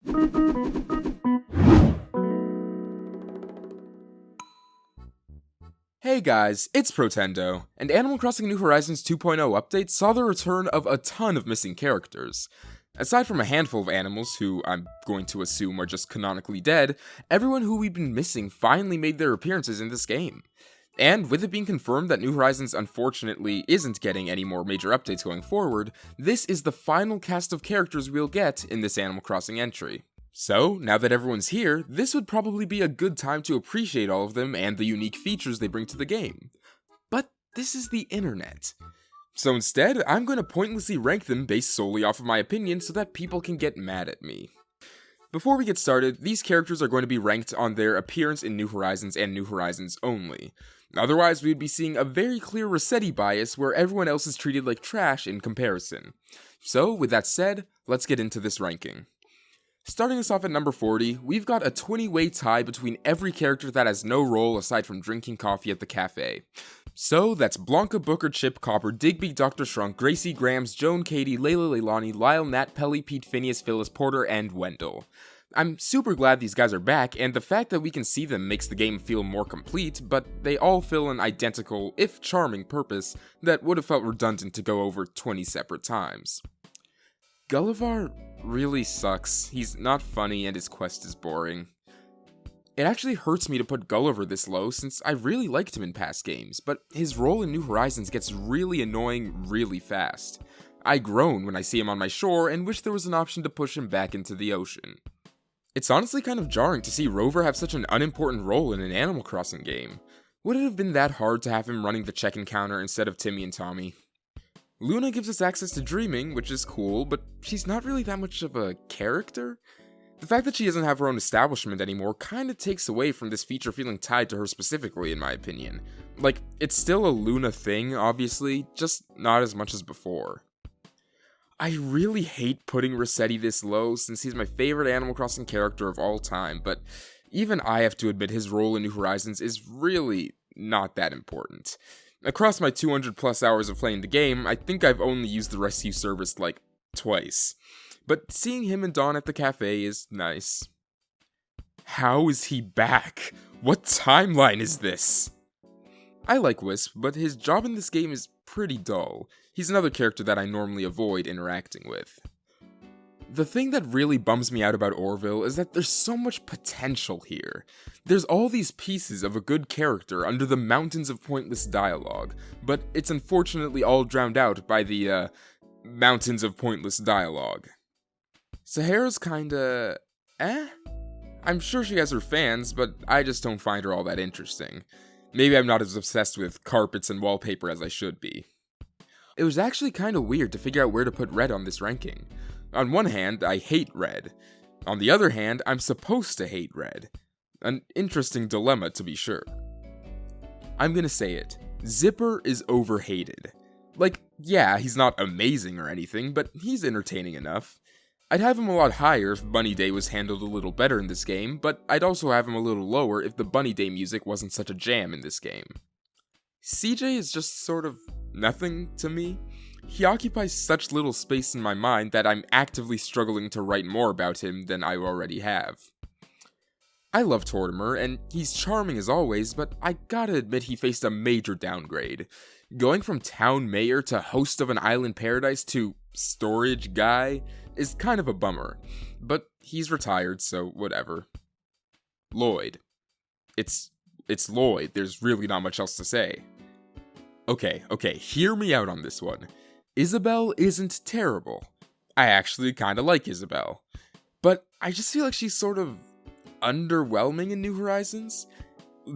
Hey guys, it's Protendo, and Animal Crossing New Horizons 2.0 update saw the return of a ton of missing characters. Aside from a handful of animals who I'm going to assume are just canonically dead, everyone who we've been missing finally made their appearances in this game. And with it being confirmed that New Horizons unfortunately isn't getting any more major updates going forward, this is the final cast of characters we'll get in this Animal Crossing entry. So, now that everyone's here, this would probably be a good time to appreciate all of them and the unique features they bring to the game. But this is the internet. So instead, I'm going to pointlessly rank them based solely off of my opinion so that people can get mad at me. Before we get started, these characters are going to be ranked on their appearance in New Horizons and New Horizons only. Otherwise, we would be seeing a very clear Rossetti bias where everyone else is treated like trash in comparison. So, with that said, let's get into this ranking. Starting us off at number 40, we've got a 20-way tie between every character that has no role aside from drinking coffee at the cafe. So, that's Blanca, Booker, Chip, Copper, Digby, Dr. Shrunk, Gracie, Grams, Joan, Katie, Layla, Leilani, Lyle, Nat, Pelly, Pete, Phineas, Phyllis, Porter, and Wendell. I'm super glad these guys are back, and the fact that we can see them makes the game feel more complete, but they all fill an identical, if charming, purpose that would have felt redundant to go over 20 separate times. Gullivarr really sucks. He's not funny and his quest is boring. It actually hurts me to put Gulliver this low since I really liked him in past games, but his role in New Horizons gets really annoying really fast. I groan when I see him on my shore and wish there was an option to push him back into the ocean. It's honestly kind of jarring to see Rover have such an unimportant role in an Animal Crossing game. Would it have been that hard to have him running the check-in counter instead of Timmy and Tommy? Luna gives us access to dreaming, which is cool, but she's not really that much of a character. The fact that she doesn't have her own establishment anymore kinda takes away from this feature feeling tied to her specifically, in my opinion. Like, it's still a Luna thing, obviously, just not as much as before. I really hate putting Rossetti this low since he's my favorite Animal Crossing character of all time, but even I have to admit his role in New Horizons is really not that important. Across my 200 plus hours of playing the game, I think I've only used the rescue service like twice. But seeing him and Dawn at the cafe is nice. How is he back? What timeline is this? I like Wisp, but his job in this game is pretty dull. He's another character that I normally avoid interacting with. The thing that really bums me out about Orville is that there's so much potential here. There's all these pieces of a good character under the mountains of pointless dialogue, but it's unfortunately all drowned out by the, mountains of pointless dialogue. Sahara's kinda... I'm sure she has her fans, but I just don't find her all that interesting. Maybe I'm not as obsessed with carpets and wallpaper as I should be. It was actually kinda weird to figure out where to put Red on this ranking. On one hand, I hate Red. On the other hand, I'm supposed to hate Red. An interesting dilemma, to be sure. I'm gonna say it. Zipper is overhated. Like, yeah, he's not amazing or anything, but he's entertaining enough. I'd have him a lot higher if Bunny Day was handled a little better in this game, but I'd also have him a little lower if the Bunny Day music wasn't such a jam in this game. CJ is just sort of nothing to me. He occupies such little space in my mind that I'm actively struggling to write more about him than I already have. I love Tortimer, and he's charming as always, but I gotta admit he faced a major downgrade. Going from town mayor to host of an island paradise to storage guy is kind of a bummer, but he's retired, so whatever. Lloyd. It's Lloyd, there's really not much else to say. Okay, hear me out on this one. Isabelle isn't terrible. I actually kinda like Isabelle. But I just feel like she's sort of underwhelming in New Horizons.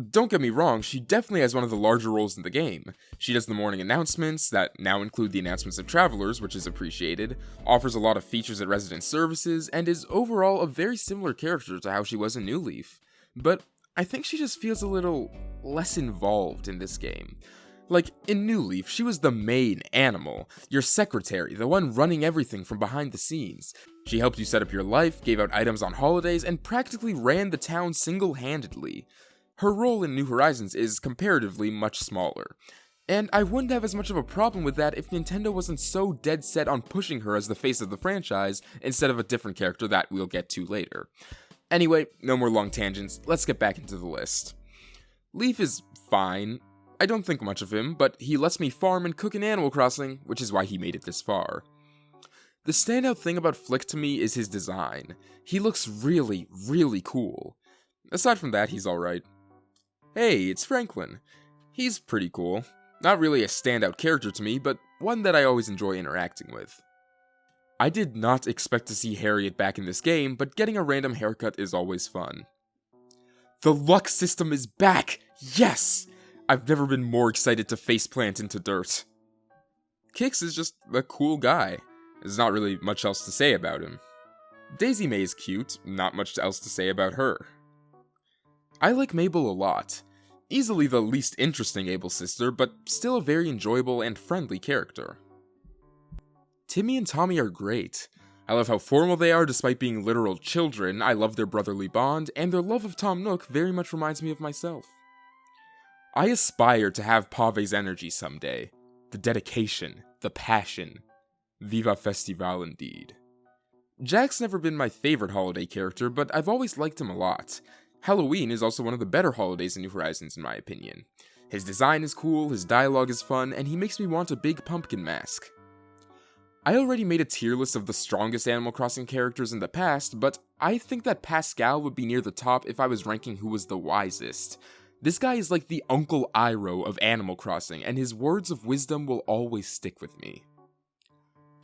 Don't get me wrong, she definitely has one of the larger roles in the game. She does the morning announcements, that now include the announcements of travelers, which is appreciated, offers a lot of features at resident services, and is overall a very similar character to how she was in New Leaf. But I think she just feels a little less involved in this game. Like, in New Leaf, she was the main animal, your secretary, the one running everything from behind the scenes. She helped you set up your life, gave out items on holidays, and practically ran the town single-handedly. Her role in New Horizons is comparatively much smaller. And I wouldn't have as much of a problem with that if Nintendo wasn't so dead set on pushing her as the face of the franchise instead of a different character that we'll get to later. Anyway, no more long tangents, let's get back into the list. Leaf is fine. I don't think much of him, but he lets me farm and cook in Animal Crossing, which is why he made it this far. The standout thing about Flick to me is his design. He looks really, really cool. Aside from that, he's alright. Hey, it's Franklin. He's pretty cool. Not really a standout character to me, but one that I always enjoy interacting with. I did not expect to see Harriet back in this game, but getting a random haircut is always fun. The luck system is back! Yes! I've never been more excited to faceplant into dirt. Kix is just a cool guy. There's not really much else to say about him. Daisy Mae is cute, not much else to say about her. I like Mabel a lot. Easily the least interesting Able sister, but still a very enjoyable and friendly character. Timmy and Tommy are great. I love how formal they are despite being literal children, I love their brotherly bond, and their love of Tom Nook very much reminds me of myself. I aspire to have Pavé's energy someday. The dedication, the passion. Viva Festival indeed. Jack's never been my favorite holiday character, but I've always liked him a lot. Halloween is also one of the better holidays in New Horizons in my opinion. His design is cool, his dialogue is fun, and he makes me want a big pumpkin mask. I already made a tier list of the strongest Animal Crossing characters in the past, but I think that Pascal would be near the top if I was ranking who was the wisest. This guy is like the Uncle Iroh of Animal Crossing, and his words of wisdom will always stick with me.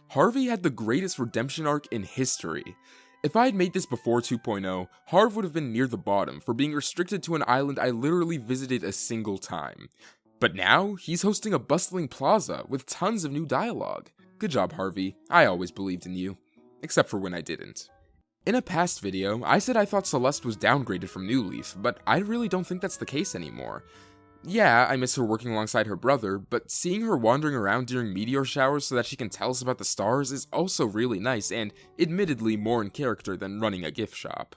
Harvey had the greatest redemption arc in history. If I had made this before 2.0, Harv would have been near the bottom for being restricted to an island I literally visited a single time. But now, he's hosting a bustling plaza with tons of new dialogue. Good job, Harvey. I always believed in you. Except for when I didn't. In a past video, I said I thought Celeste was downgraded from New Leaf, but I really don't think that's the case anymore. Yeah, I miss her working alongside her brother, but seeing her wandering around during meteor showers so that she can tell us about the stars is also really nice and admittedly more in character than running a gift shop.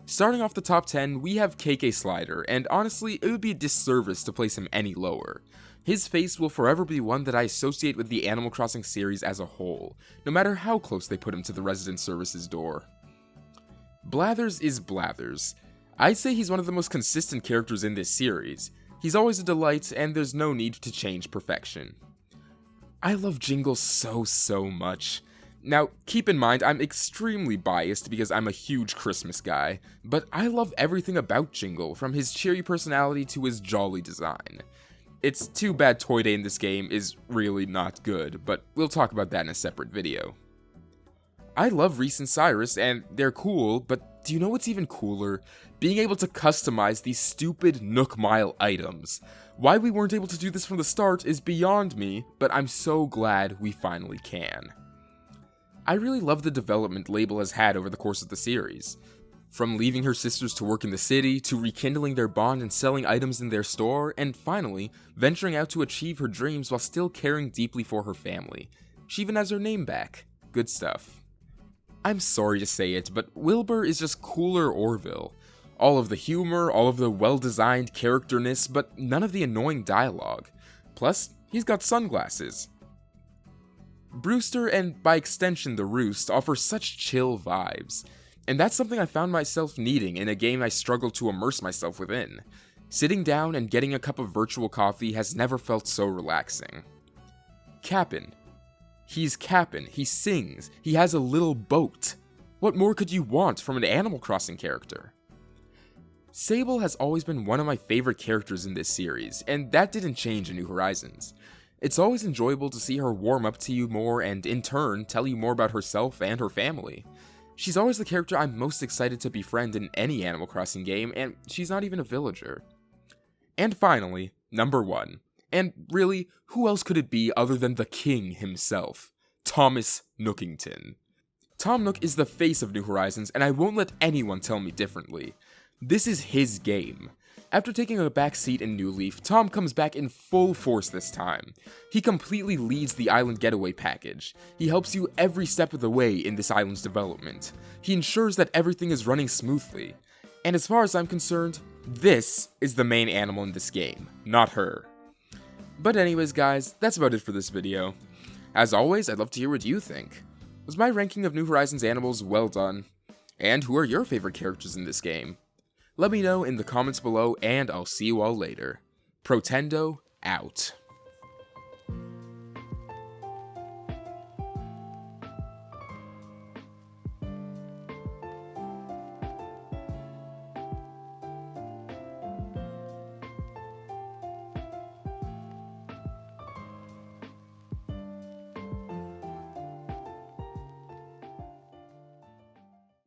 Starting off the top 10, we have KK Slider, and honestly, it would be a disservice to place him any lower. His face will forever be one that I associate with the Animal Crossing series as a whole, no matter how close they put him to the resident services door. Blathers is Blathers. I'd say he's one of the most consistent characters in this series. He's always a delight, and there's no need to change perfection. I love Jingle so much. Now, keep in mind, I'm extremely biased because I'm a huge Christmas guy, but I love everything about Jingle, from his cheery personality to his jolly design. It's too bad Toy Day in this game is really not good, but we'll talk about that in a separate video. I love Reese Cyrus, and they're cool, but do you know what's even cooler? Being able to customize these stupid Nook Mile items. Why we weren't able to do this from the start is beyond me, but I'm so glad we finally can. I really love the development Label has had over the course of the series. From leaving her sisters to work in the city, to rekindling their bond and selling items in their store, and finally, venturing out to achieve her dreams while still caring deeply for her family. She even has her name back. Good stuff. I'm sorry to say it, but Wilbur is just cooler Orville. All of the humor, all of the well-designed characterness, but none of the annoying dialogue. Plus, he's got sunglasses. Brewster, and by extension the Roost, offer such chill vibes. And that's something I found myself needing in a game I struggled to immerse myself within. Sitting down and getting a cup of virtual coffee has never felt so relaxing. Cap'n. He's Cap'n, he sings, he has a little boat. What more could you want from an Animal Crossing character? Sable has always been one of my favorite characters in this series, and that didn't change in New Horizons. It's always enjoyable to see her warm up to you more and, in turn, tell you more about herself and her family. She's always the character I'm most excited to befriend in any Animal Crossing game, and she's not even a villager. And finally, number 1. And really, who else could it be other than the king himself? Thomas Nookington. Tom Nook is the face of New Horizons, and I won't let anyone tell me differently. This is his game. After taking a back seat in New Leaf, Tom comes back in full force this time. He completely leads the island getaway package. He helps you every step of the way in this island's development. He ensures that everything is running smoothly. And as far as I'm concerned, this is the main animal in this game, not her. But anyways guys, that's about it for this video. As always, I'd love to hear what you think. Was my ranking of New Horizons animals well done? And who are your favorite characters in this game? Let me know in the comments below, and I'll see you all later. Protendo, out.